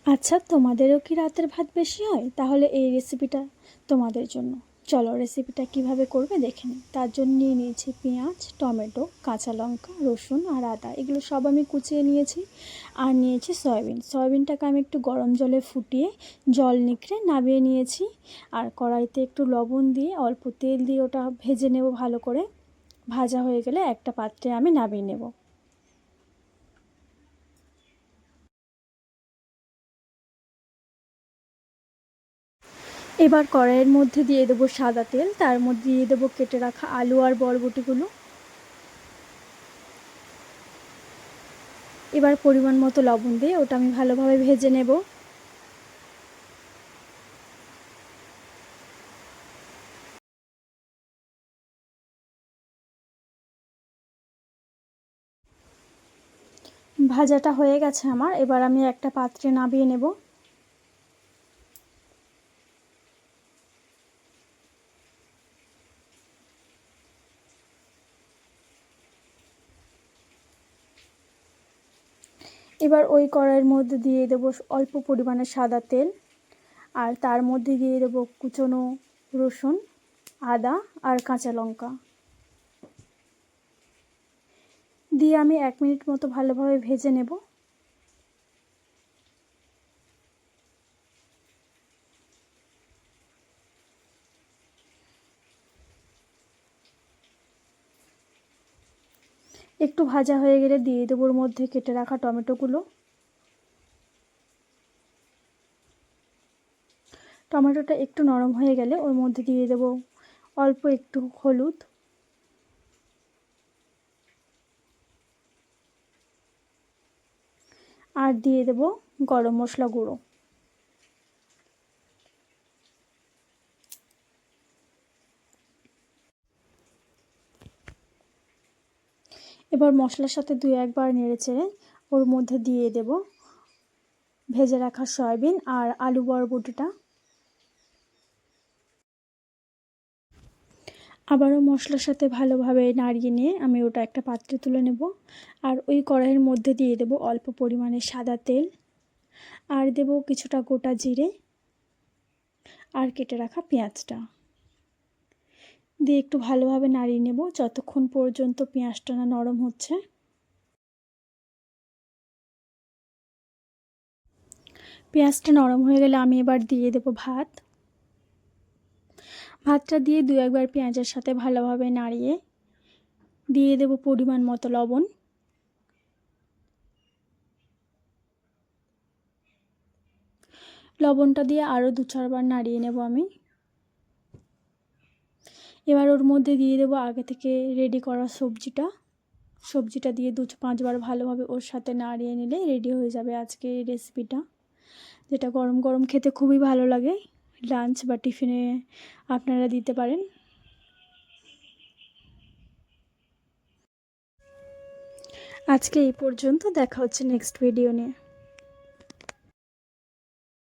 আচ্ছা, তোমাদেরও কি রাতের ভাত বেশি হয়? তাহলে এই রেসিপিটা তোমাদের জন্য। চলো রেসিপিটা কিভাবে করবে দেখে নিই। তার জন্য নিয়ে নিয়েছি পেঁয়াজ, টমেটো, কাঁচা লঙ্কা, রসুন আর আদা। এগুলো সব আমি কুচিয়ে নিয়েছি। আর নিয়েছি সয়াবিন। সয়াবিনটাকে আমি একটু গরম জলে ফুটিয়ে জল নিংড়ে নামিয়ে নিয়েছি। আর কড়াইতে একটু লবণ দিয়ে অল্প তেল দিয়ে ওটা ভেজে নেব ভালো করে। ভাজা হয়ে গেলে একটা পাত্রে আমি নামিয়ে নেব। এবার কড়াইয়ের মধ্যে দিয়ে দেবো সাদা তেল, তার মধ্যে দিয়ে দেবো কেটে রাখা আলু আর বরবটিগুলো। এবার পরিমাণ মতো লবণ দিয়ে ওটা আমি ভালোভাবে ভেজে নেব। ভাজাটা হয়ে গেছে আমার, এবার আমি একটা পাত্রে নামিয়ে নেব। এবার ওই কড়াইয়ের মধ্যে দিয়ে দেবো অল্প পরিমাণে সাদা তেল, আর তার মধ্যে দিয়ে দেবো কুচনো রসুন, আদা আর কাঁচা লঙ্কা দিয়ে আমি 1 মিনিট মতো ভালোভাবে ভেজে নেব। একটু ভাজা হয়ে গেলে দিয়ে দেবো ওর মধ্যে কেটে রাখা টমেটোগুলো। টমেটোটা একটু নরম হয়ে গেলে ওর মধ্যে দিয়ে দেব অল্প একটু হলুদ, আর দিয়ে দেব গরম মশলা গুঁড়ো। এবার মশলার সাথে 2-1 বার নেড়েচেড়ে ওর মধ্যে দিয়ে দেব ভেজে রাখা সয়াবিন আর আলু বরবটিটা। আবারও মশলার সাথে ভালোভাবে নাড়িয়ে নিয়ে আমি ওটা একটা পাত্রে তুলে নেব। আর ওই কড়াইয়ের মধ্যে দিয়ে দেব অল্প পরিমাণে সাদা তেল, আর দেব কিছুটা গোটা জিরে আর কেটে রাখা পেঁয়াজটা দিয়ে একটু ভালোভাবে নাড়িয়ে নেব যতক্ষণ পর্যন্ত পেঁয়াজটা না নরম হচ্ছে। পেঁয়াজটা নরম হয়ে গেলে আমি এবার দিয়ে দেব ভাত। ভাতটা দিয়ে 2-1 বার পেঁয়াজের সাথে ভালোভাবে নাড়িয়ে দিয়ে দেব পরিমাণ মতো লবণ। লবণটা দিয়ে আরও 2-4 বার নাড়িয়ে নেব আমি। এবার ওর মধ্যে দিয়ে দেব আগে থেকে রেডি করা সবজিটা দিয়ে 2-5 বার ভালোভাবে ওর সাথে নাড়িয়ে নিলে রেডি হয়ে যাবে আজকে এই রেসিপিটা, যেটা গরম গরম খেতে খুবই ভালো লাগে। লাঞ্চ বা টিফিনে আপনারা দিতে পারেন। আজকে এই পর্যন্ত, দেখা হচ্ছে নেক্সট ভিডিও নিয়ে।